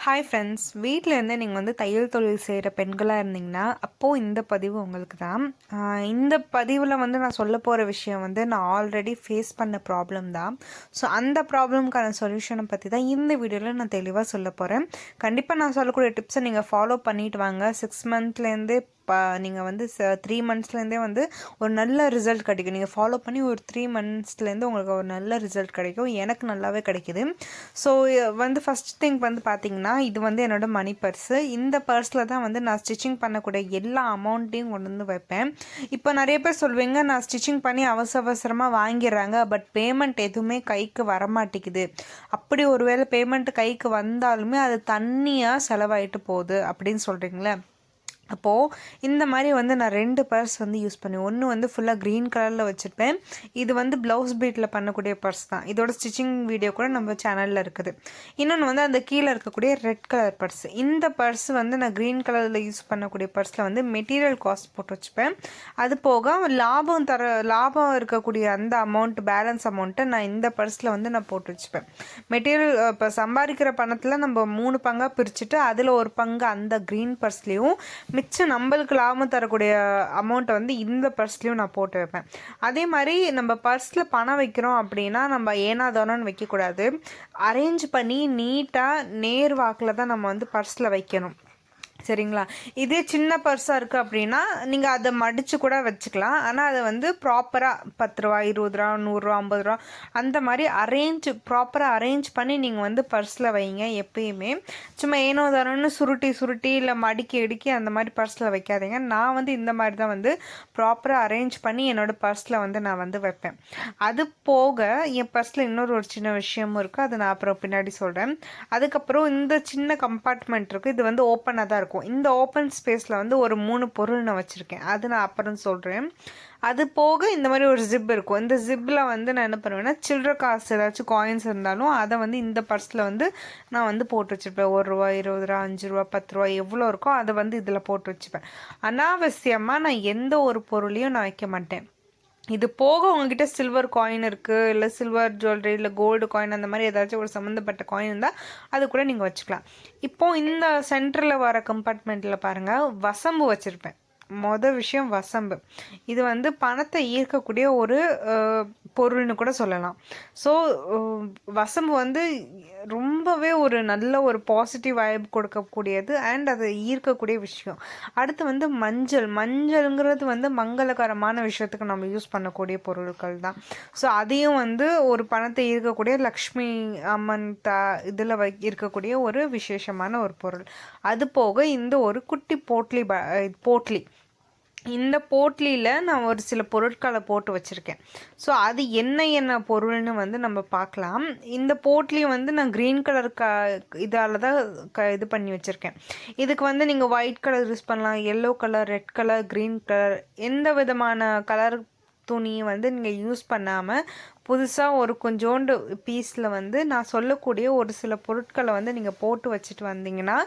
Hi friends, வீட்டில் இருந்து நீங்கள் வந்து தையல் தொழில் செய்கிற பெண்களாக இருந்தீங்கன்னா அப்போது இந்த பதிவு உங்களுக்கு தான். இந்த பதிவில் வந்து நான் சொல்ல போகிற விஷயம் வந்து நான் ஆல்ரெடி ஃபேஸ் பண்ண ப்ராப்ளம் தான். ஸோ அந்த ப்ராப்ளம்க்கான சொல்யூஷனை பற்றி தான் இந்த வீடியோவில் நான் தெளிவாக சொல்ல போகிறேன். கண்டிப்பாக நான் சொல்லக்கூடிய டிப்ஸை நீங்கள் ஃபாலோ பண்ணிட்டு வாங்க. 6 மந்த்லேருந்தே நீங்கள் வந்து 3 மந்த்ஸ்லேருந்தே வந்து ஒரு நல்ல ரிசல்ட் கிடைக்கும். நீங்கள் ஃபாலோ பண்ணி ஒரு 3 மந்த்ஸ்லேருந்து உங்களுக்கு ஒரு நல்ல ரிசல்ட் கிடைக்கும். எனக்கு நல்லாவே கிடைக்கிது. ஸோ வந்து ஃபஸ்ட் திங் வந்து பார்த்திங்கன்னா, இது வந்து என்னோடய மணி பர்ஸு. இந்த பர்ஸில் தான் வந்து நான் ஸ்டிச்சிங் பண்ணக்கூடிய எல்லா அமௌண்ட்டையும் கொண்டு வந்து வைப்பேன். இப்போ நிறைய பேர் சொல்வீங்க, நான் ஸ்டிச்சிங் பண்ணி அவசரமாக வாங்கிடுறாங்க, பட் பேமெண்ட் எதுவுமே கைக்கு வரமாட்டேங்குது. அப்படி ஒரு வேளை பேமெண்ட் கைக்கு வந்தாலுமே அது தண்ணியாக செலவாயிட்டு போகுது அப்படின்னு சொல்கிறீங்களே. அப்போது இந்த மாதிரி வந்து நான் 2 பர்ஸ் வந்து யூஸ் பண்ணுவேன். ஒன்று வந்து ஃபுல்லாக க்ரீன் கலரில் வச்சுருப்பேன். இது வந்து ப்ளவுஸ் பீட்டில் பண்ணக்கூடிய பர்ஸ் தான். இதோட ஸ்டிச்சிங் வீடியோ கூட நம்ம சேனலில் இருக்குது. இன்னொன்று வந்து அந்த கீழே இருக்கக்கூடிய ரெட் கலர் பர்ஸ். இந்த பர்ஸ் வந்து நான் க்ரீன் கலரில் யூஸ் பண்ணக்கூடிய பர்ஸில் வந்து மெட்டீரியல் காஸ்ட் போட்டு வச்சுப்பேன். அது போக லாபம் இருக்கக்கூடிய அந்த அமௌண்ட், பேலன்ஸ் அமௌண்ட்டை நான் இந்த பர்ஸில் வந்து நான் போட்டு வச்சுப்பேன். மெட்டீரியல் இப்போ சம்பாதிக்கிற பணத்தில் நம்ம 3 பங்காக பிரிச்சுட்டு அதில் ஒரு பங்கு அந்த க்ரீன் பர்ஸ்லேயும், மிச்சம் நம்மளுக்கு லாபம் தரக்கூடிய அமௌண்ட்டை வந்து இந்த பர்ஸ்லேயும் நான் போட்டு வைப்பேன். அதே மாதிரி நம்ம பர்ஸில் பணம் வைக்கிறோம் அப்படின்னா நம்ம ஏனாதானோன்னு வைக்கக்கூடாது. அரேஞ்ச் பண்ணி நீட்டாக நேர் வாக்கில் தான் நம்ம வந்து பர்ஸில் வைக்கணும். சரிங்களா? இதே சின்ன பர்ஸாக இருக்குது அப்படின்னா நீங்கள் அதை மடித்து கூட வச்சுக்கலாம். ஆனால் அதை வந்து ப்ராப்பராக 10 ரூபா, 20 ரூபா, 100 ரூபா, 50 ரூபா அந்த மாதிரி ப்ராப்பராக அரேஞ்ச் பண்ணி நீங்கள் வந்து பர்ஸில் வைங்க. எப்பயுமே சும்மா ஏனோ தானோன்னு சுருட்டி இல்லை மடிக்கி அந்த மாதிரி பர்ஸில் வைக்காதீங்க. நான் வந்து இந்த மாதிரி தான் வந்து ப்ராப்பராக அரேஞ்ச் பண்ணி என்னோடய பர்ஸில் வந்து நான் வந்து வைப்பேன். அது போக என் பர்ஸில் இன்னொரு சின்ன விஷயமும் இருக்குது. அதை நான் அப்புறம் பின்னாடி சொல்கிறேன். அதுக்கப்புறம் இந்த சின்ன கம்பார்ட்மெண்ட் இருக்குது. இது வந்து ஓப்பனாக தான் இருக்கும். இந்த ஓப்பன் ஸ்பேஸில் வந்து ஒரு 3 பொருள் நான் வச்சுருக்கேன். அது நான் அப்புறம் சொல்கிறேன். அது போக இந்த மாதிரி ஒரு ஜிப் இருக்கும். இந்த ஜிப்பில் வந்து நான் என்ன பண்ணுவேன்னா, சில்லற காசு ஏதாச்சும் காயின்ஸ் இருந்தாலும் அதை வந்து இந்த பர்ஸில் வந்து நான் வந்து போட்டு வச்சுருப்பேன். 1 ரூபா, 20 ரூபா, 5 ரூபா, 10 ரூபா எவ்வளோ இருக்கோ அதை வந்து இதில் போட்டு வச்சுப்பேன். அனாவசியமாக நான் எந்த ஒரு பொருளையும் நான் வைக்க மாட்டேன். இது போக உங்ககிட்ட சில்வர் காயின் இருக்குது, இல்லை சில்வர் ஜுவல்லரி, இல்லை கோல்டு காயின், அந்த மாதிரி ஏதாச்சும் ஒரு சம்மந்தப்பட்ட காயின் இருந்தால் அது கூட நீங்கள் வச்சுக்கலாம். இப்போது இந்த சென்டரில் வர கம்பார்ட்மெண்ட்டில் பாருங்கள், வசம்பு வச்சுருப்பேன். விஷயம் வசம்பு. இது வந்து பணத்தை ஈர்க்கக்கூடிய ஒரு பொருள்னு கூட சொல்லலாம். ஸோ வசம்பு வந்து ரொம்பவே ஒரு நல்ல ஒரு பாசிட்டிவ் வைப் கொடுக்கக்கூடியது அண்ட் அதை ஈர்க்கக்கூடிய விஷயம். அடுத்து வந்து மஞ்சள்ங்கிறது வந்து மங்களகரமான விஷயத்துக்கு நம்ம யூஸ் பண்ணக்கூடிய பொருட்கள் தான். ஸோ அதையும் வந்து ஒரு பணத்தை ஈர்க்கக்கூடிய லக்ஷ்மி அம்மன் இதில் இருக்கக்கூடிய ஒரு விசேஷமான ஒரு பொருள். அது போக இந்த ஒரு குட்டி போட்லி இந்த போட்லியில் நான் ஒரு சில பொருட்களை போட்டு வச்சுருக்கேன். ஸோ அது என்ன பொருள்னு வந்து நம்ம பார்க்கலாம். இந்த போட்லி வந்து நான் க்ரீன் கலர் இதால் தான் இது பண்ணி வச்சுருக்கேன். இதுக்கு வந்து நீங்கள் ஒயிட் கலர் யூஸ் பண்ணலாம், yellow colour, red colour, green colour, எந்த விதமான கலர் துணியை வந்து நீங்கள் யூஸ் பண்ணாமல் புதுசாக ஒரு கொஞ்சோண்டு பீஸில் வந்து நான் சொல்லக்கூடிய ஒரு சில பொருட்களை வந்து நீங்கள் போட்டு வச்சுட்டு வந்தீங்கன்னா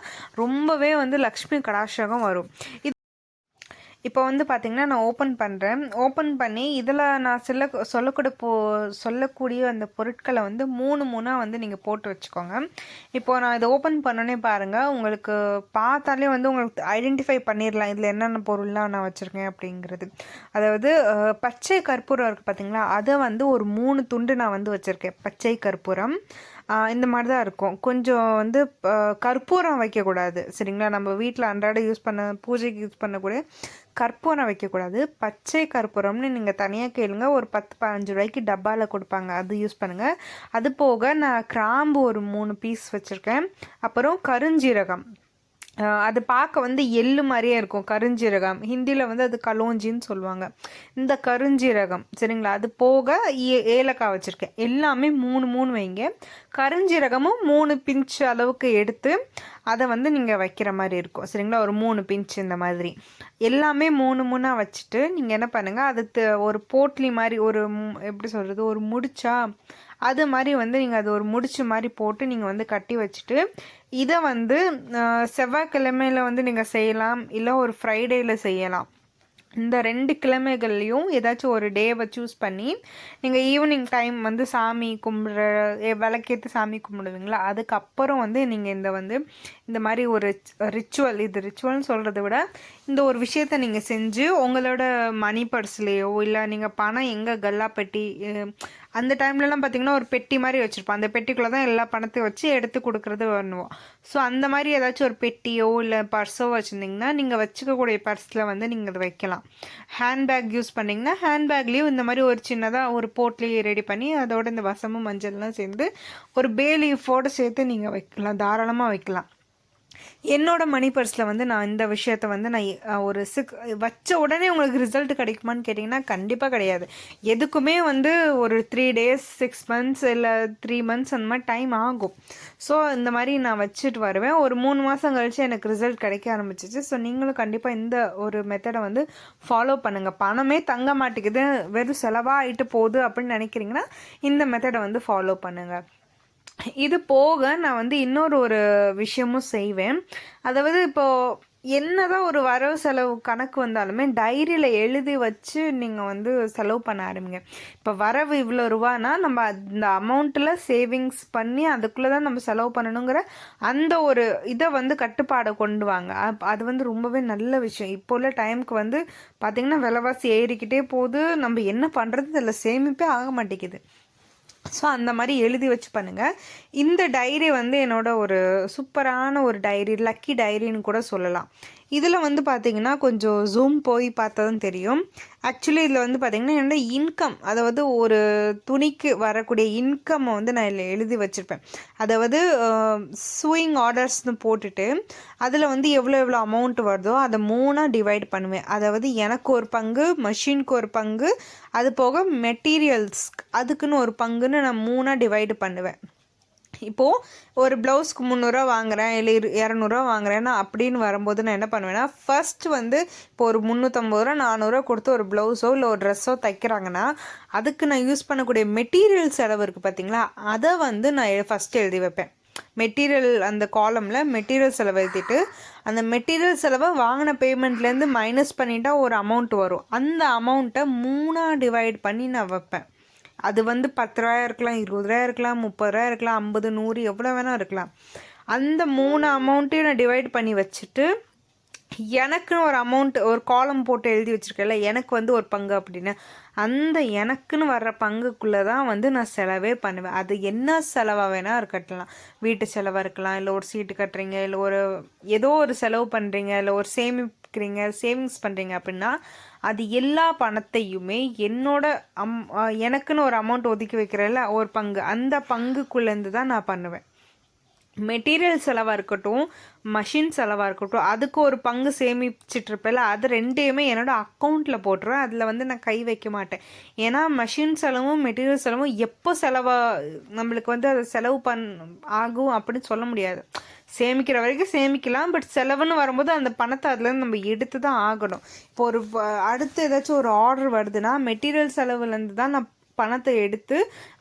ரொம்பவே வந்து லக்ஷ்மி கடாட்சகம் வரும். இப்போ வந்து பார்த்திங்கன்னா நான் ஓப்பன் பண்ணி இதில் நான் சொல்லக்கூடிய அந்த பொருட்களை வந்து 3 வந்து நீங்கள் போட்டு வச்சுக்கோங்க. இப்போது நான் இதை ஓப்பன் பண்ணோன்னே பாருங்கள், உங்களுக்கு பார்த்தாலே வந்து உங்களுக்கு ஐடென்டிஃபை பண்ணிடலாம் இதில் என்னென்ன பொருள்லாம் நான் வச்சுருக்கேன் அப்படிங்கிறது. அதாவது பச்சை கற்பூரம் இருக்குது பார்த்திங்களா, அதை வந்து ஒரு 3 துண்டு நான் வந்து வச்சுருக்கேன். பச்சை கற்பூரம் இந்த மாதிரி தான் இருக்கும். கொஞ்சம் வந்து கற்பூரம் வைக்கக்கூடாது, சரிங்களா? நம்ம வீட்டில் அன்றாட பூஜைக்கு யூஸ் பண்ணக்கூடிய கற்பூரம் வைக்கக்கூடாது. பச்சை கற்பூரம்னு நீங்கள் தனியாக கேளுங்க, ஒரு 10-15 ரூபாய்க்கு டப்பாவில் கொடுப்பாங்க, அது யூஸ் பண்ணுங்கள். அது போக நான் கிராம்பு ஒரு 3 பீஸ் வச்சுருக்கேன். அப்புறம் கருஞ்சீரகம், அது பார்க்க வந்து எள்ளு மாதிரியே இருக்கும். கருஞ்சீரகம் ஹிந்தியில் வந்து அது கலோஞ்சின்னு சொல்லுவாங்க. இந்த கருஞ்சீரகம், சரிங்களா? அது போக ஏலக்காய் வச்சுருக்கேன். எல்லாமே 3 வைங்க. கருஞ்சீரகமும் 3 பிஞ்ச் அளவுக்கு எடுத்து அதை வந்து நீங்கள் வைக்கிற மாதிரி இருக்கும், சரிங்களா? ஒரு 3 பிஞ்ச் இந்த மாதிரி எல்லாமே 3 வச்சுட்டு நீங்கள் என்ன பண்ணுங்கள், அது ஒரு போட்லி மாதிரி ஒரு எப்படி சொல்கிறது, ஒரு முடிச்சா அது மாதிரி வந்து நீங்கள் அது ஒரு முடிச்சு மாதிரி போட்டு நீங்கள் வந்து கட்டி வச்சுட்டு இதை வந்து செவ்வாய்க்கிழமையில் வந்து நீங்கள் செய்யலாம், இல்லை ஒரு ஃப்ரைடேயில் செய்யலாம். இந்த 2 கிழமைகள்லையும் ஏதாச்சும் ஒரு டேவை சூஸ் பண்ணி நீங்கள் ஈவினிங் டைம் வந்து சாமி கும்பிட்ற விளக்கேற்றி சாமி கும்பிடுவீங்களா, அதுக்கப்புறம் வந்து நீங்கள் இந்த மாதிரி ஒரு ரிச்சுவல், இது ரிச்சுவல்னு சொல்கிறத விட இந்த ஒரு விஷயத்த நீங்கள் செஞ்சு உங்களோட மணி பர்ஸ்லேயோ இல்லை நீங்கள் பணம் எங்கே கல்லா பெட்டி அந்த டைம்லலாம் பார்த்தீங்கன்னா ஒரு பெட்டி மாதிரி வச்சுருப்போம், அந்த பெட்டிக்குள்ளே தான் எல்லா பணத்தையும் வச்சு எடுத்து கொடுக்குறது பண்ணுவோம். ஸோ அந்த மாதிரி ஏதாச்சும் ஒரு பெட்டியோ இல்லை பர்ஸோ வச்சுருந்திங்கன்னா நீங்கள் வச்சுக்கக்கூடிய பர்ஸில் வந்து நீங்கள் அதை வைக்கலாம். ஹேண்ட்பேக் யூஸ் பண்ணிங்கன்னா ஹேண்ட்பேக்லேயும் இந்த மாதிரி ஒரு சின்னதாக ஒரு போட்லேயே ரெடி பண்ணி அதோட இந்த வசமும் மஞ்சள்லாம் சேர்ந்து ஒரு பே லீஃபோடு சேர்த்து நீங்கள் வைக்கலாம், தாராளமாக வைக்கலாம். என்னோட மணி பர்ஸில் வந்து நான் இந்த விஷயத்த வந்து நான் ஒரு வச்ச உடனே உங்களுக்கு ரிசல்ட் கிடைக்குமான்னு கேட்டிங்கன்னா கண்டிப்பாக கிடையாது. எதுக்குமே வந்து ஒரு 3 days 6 months இல்லை 3 months அந்த மாதிரி டைம் ஆகும். ஸோ இந்த மாதிரி நான் வச்சுட்டு வருவேன். ஒரு 3 மாதம் கழிச்சு எனக்கு ரிசல்ட் கிடைக்க ஆரம்பிச்சிச்சு. ஸோ நீங்களும் கண்டிப்பாக இந்த ஒரு மெத்தடை வந்து ஃபாலோ பண்ணுங்கள். பணமே தங்க மாட்டேங்குது, வெறும் செலவாக ஆகிட்டு போகுது அப்படின்னு நினைக்கிறீங்கன்னா இந்த மெத்தடை வந்து ஃபாலோ பண்ணுங்கள். இது போக நான் வந்து இன்னொரு ஒரு விஷயமும் செய்வேன். அதாவது இப்போது என்னதான் ஒரு வரவு செலவு கணக்கு வந்தாலுமே டைரியில் எழுதி வச்சு நீங்கள் வந்து செலவு பண்ண ஆரம்பிங்க. இப்போ வரவு இவ்வளோ ரூபானா நம்ம அந்த அமௌண்ட்டில் சேவிங்ஸ் பண்ணி அதுக்குள்ளே தான் நம்ம செலவு பண்ணணுங்கிற அந்த ஒரு இதை வந்து கட்டுப்பாடை கொண்டு வாங்க. அது வந்து ரொம்பவே நல்ல விஷயம். இப்போ உள்ள டைமுக்கு வந்து பார்த்திங்கன்னா விலைவாசி ஏறிக்கிட்டே போகுது, நம்ம என்ன பண்ணுறது இதில் சேமிப்பே ஆக மாட்டேங்குது. ஸோ அந்த மாதிரி எழுதி வச்சு பண்ணுங்கள். இந்த டைரி வந்து என்னோட ஒரு சூப்பரான ஒரு டைரி, லக்கி டைரின்னு கூட சொல்லலாம். இதில் வந்து பார்த்திங்கன்னா கொஞ்சம் ஜூம் போய் பார்த்தா தான் தெரியும். ஆக்சுவலி இதில் வந்து பார்த்திங்கன்னா என்னோட இன்கம், அதாவது ஒரு துணிக்கு வரக்கூடிய இன்கம்மை வந்து நான் இதில் எழுதி வச்சுருப்பேன். அதாவது சூயிங் ஆர்டர்ஸ்னு போட்டுட்டு அதில் வந்து எவ்வளோ அமௌண்ட் வருதோ அதை 3ஆக டிவைட் பண்ணுவேன். அதாவது எனக்கு ஒரு பங்கு, மஷினுக்கு ஒரு பங்கு, அது போக மெட்டீரியல்ஸ் அதுக்குன்னு ஒரு பங்குன்னு நான் 3ஆக டிவைடு பண்ணுவேன். இப்போது ஒரு ப்ளவுஸ்க்கு 300 வாங்குகிறேன் இல்லை 200 வாங்குறேன்னா அப்படின்னு வரும்போது நான் என்ன பண்ணுவேன்னா, ஃபர்ஸ்ட் வந்து இப்போ ஒரு 350 400 கொடுத்து ஒரு ப்ளவுஸோ இல்லை ஒரு ட்ரெஸ்ஸோ தைக்கிறாங்கன்னா அதுக்கு நான் யூஸ் பண்ணக்கூடிய மெட்டீரியல் செலவு இருக்குது பார்த்திங்களா, அதை வந்து நான் ஃபஸ்ட்டு எழுதி வைப்பேன். மெட்டீரியல் அந்த காலமில் மெட்டீரியல் செலவு எழுதிட்டு அந்த மெட்டீரியல் செலவை வாங்கின பேமெண்ட்லேருந்து மைனஸ் பண்ணிட்டா ஒரு அமௌண்ட் வரும். அந்த அமௌண்ட்டை 3ஆக டிவைட் பண்ணி நான் வைப்பேன். அது வந்து 10,000 இருக்கலாம், 20,000 இருக்கலாம், 30,000 இருக்கலாம், 50, 100 எவ்வளோ வேணால் இருக்கலாம். அந்த 3 அமௌண்ட்டையும் நான் டிவைட் பண்ணி வச்சுட்டு எனக்குன்னு ஒரு அமௌண்ட் ஒரு காலம் போட்டு எழுதி வச்சுருக்கேன்ல, எனக்கு வந்து ஒரு பங்கு அப்படின்னு, அந்த எனக்குன்னு வர்ற பங்குக்குள்ளே தான் வந்து நான் செலவே பண்ணுவேன். அது என்ன செலவாக வேணால் இருக்கட்டும், வீட்டு செலவாக இருக்கலாம், இல்லை ஒரு சீட்டு கட்டுறீங்க, இல்லை ஒரு ஏதோ ஒரு செலவு பண்ணுறீங்க, இல்லை ஒரு சேவிங்ஸ் பண்ணுறீங்க அப்படின்னா அது எல்லா பணத்தையுமே என்னோட எனக்குன்னு ஒரு அமௌண்ட் ஒதுக்கி வைக்கிறேன்ல ஒரு பங்கு, அந்த பங்குக்குள்ளேருந்து தான் நான் பண்ணுவேன். மெட்டீரியல் செலவாக இருக்கட்டும், மஷின் செலவாக இருக்கட்டும், அதுக்கு ஒரு பங்கு சேமிச்சிட்ருப்பேல, அது ரெண்டையுமே என்னோடய அக்கௌண்ட்டில் போட்டுருவேன். அதில் வந்து நான் கை வைக்க மாட்டேன். ஏன்னா மஷின் செலவும் மெட்டீரியல் செலவும் எப்போ நம்மளுக்கு வந்து அதை செலவு ஆகும் அப்படின்னு சொல்ல முடியாது. சேமிக்கிற வரைக்கும் சேமிக்கலாம், பட் செலவுன்னு வரும்போது அந்த பணத்தை அதுலேருந்து நம்ம எடுத்து தான் ஆகணும். இப்போ ஒரு அடுத்து ஏதாச்சும் ஒரு ஆர்டர் வருதுன்னா மெட்டீரியல் செலவுலேருந்து தான் நான் பணத்தை எடுத்து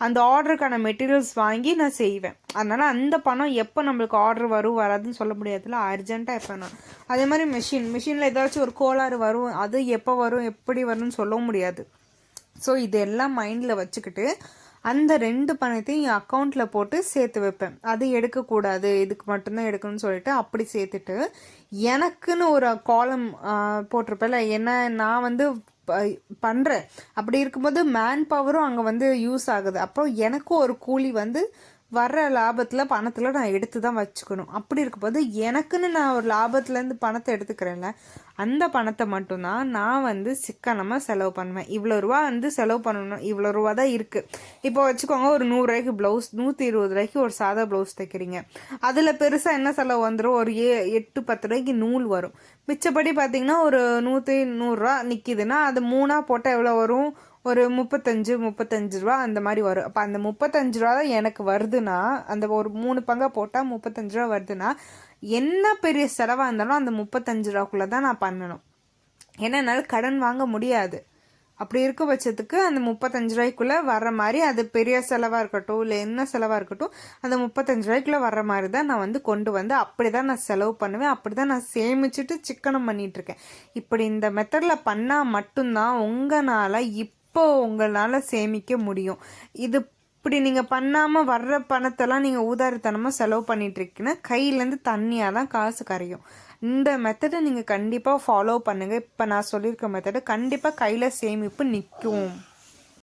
அந்த ஆர்டருக்கான மெட்டீரியல்ஸ் வாங்கி நான் செய்வேன். அதனால் அந்த பணம் எப்போ நம்மளுக்கு ஆர்டர் வராதுன்னு சொல்ல முடியாதுல்ல, அர்ஜென்ட்டாக எப்போ நான் அதே மாதிரி மிஷினில் ஏதாச்சும் ஒரு கோளாறு வரும், அது எப்போ வரும் எப்படி வரும்னு சொல்ல முடியாது. ஸோ இதெல்லாம் மைண்டில் வச்சுக்கிட்டு அந்த 2 பணத்தையும் என் அக்கௌண்ட்டில் போட்டு சேர்த்து வைப்பேன். அது எடுக்கக்கூடாது, இதுக்கு மட்டும்தான் எடுக்கணும்னு சொல்லிட்டு அப்படி சேர்த்துட்டு எனக்குன்னு ஒரு காலம் போட்டிருப்பேன்ல, ஏன்னா நான் வந்து பண்ணுறேன். அப்படி இருக்கும்போது மேன் பவரும் அங்கே வந்து யூஸ் ஆகுது. அப்புறம் எனக்கும் ஒரு கூலி வந்து வர்ற லாபத்தில் பணத்தில் நான் எடுத்து தான் வச்சுக்கணும். அப்படி இருக்கும்போது எனக்குன்னு நான் ஒரு லாபத்துலேருந்து பணத்தை எடுத்துக்கிறேன்ல, அந்த பணத்தை மட்டும்தான் நான் வந்து சிக்கனமாக செலவு பண்ணுவேன். இவ்வளோ ரூபா வந்து செலவு பண்ணணும், இவ்வளோ ரூபா தான் இருக்குது. இப்போ வச்சுக்கோங்க, ஒரு 100 ரூபாய்க்கு ப்ளவுஸ், 120 ரூபாய்க்கு ஒரு சாதா ப்ளவுஸ் தைக்கிறீங்க. அதில் பெருசாக என்ன செலவு வந்துடும், ஒரு 8-10 ரூபாய்க்கு நூல் வரும். மிச்சப்படி பார்த்தீங்கன்னா ஒரு 100 ரூபா நிற்கிதுன்னா அது 3ஆக போட்டால் எவ்வளோ வரும், ஒரு 35 ரூபா அந்த மாதிரி வரும். அப்போ அந்த 35 ரூபா தான் எனக்கு வருதுன்னா, அந்த ஒரு 3 பங்காக போட்டால் 35 ரூபா வருதுன்னா என்ன பெரிய செலவாக இருந்தாலும் அந்த 35 ரூபாக்குள்ளே தான் நான் பண்ணணும். ஏன்னா என்னால் கடன் வாங்க முடியாது. அப்படி இருக்க பட்சத்துக்கு அந்த 35 ரூபாய்க்குள்ளே வர்ற மாதிரி, அது பெரிய செலவாக இருக்கட்டும் இல்லை என்ன செலவாக இருக்கட்டும், அந்த 35 ரூபாய்க்குள்ளே வர்ற மாதிரி தான் நான் வந்து கொண்டு வந்து அப்படி தான் நான் செலவு பண்ணுவேன். அப்படி தான் நான் சேமிச்சுட்டு சிக்கனம் பண்ணிகிட்ருக்கேன். இப்படி இந்த மெத்தடில் பண்ணால் மட்டும்தான் உங்களால் சேமிக்க முடியும். இது இப்படி நீங்கள் பண்ணாமல் வர்ற பணத்தெல்லாம் நீங்கள் ஊதாரித்தனமாக செலவு பண்ணிகிட்ருக்கீங்கன்னா கையிலேருந்து தண்ணியாக தான் காசு கரையும். இந்த மெத்தடை நீங்கள் கண்டிப்பாக ஃபாலோ பண்ணுங்கள். இப்போ நான் சொல்லியிருக்க மெத்தடை கண்டிப்பாக கையில் சேமிப்பு நிற்கும்.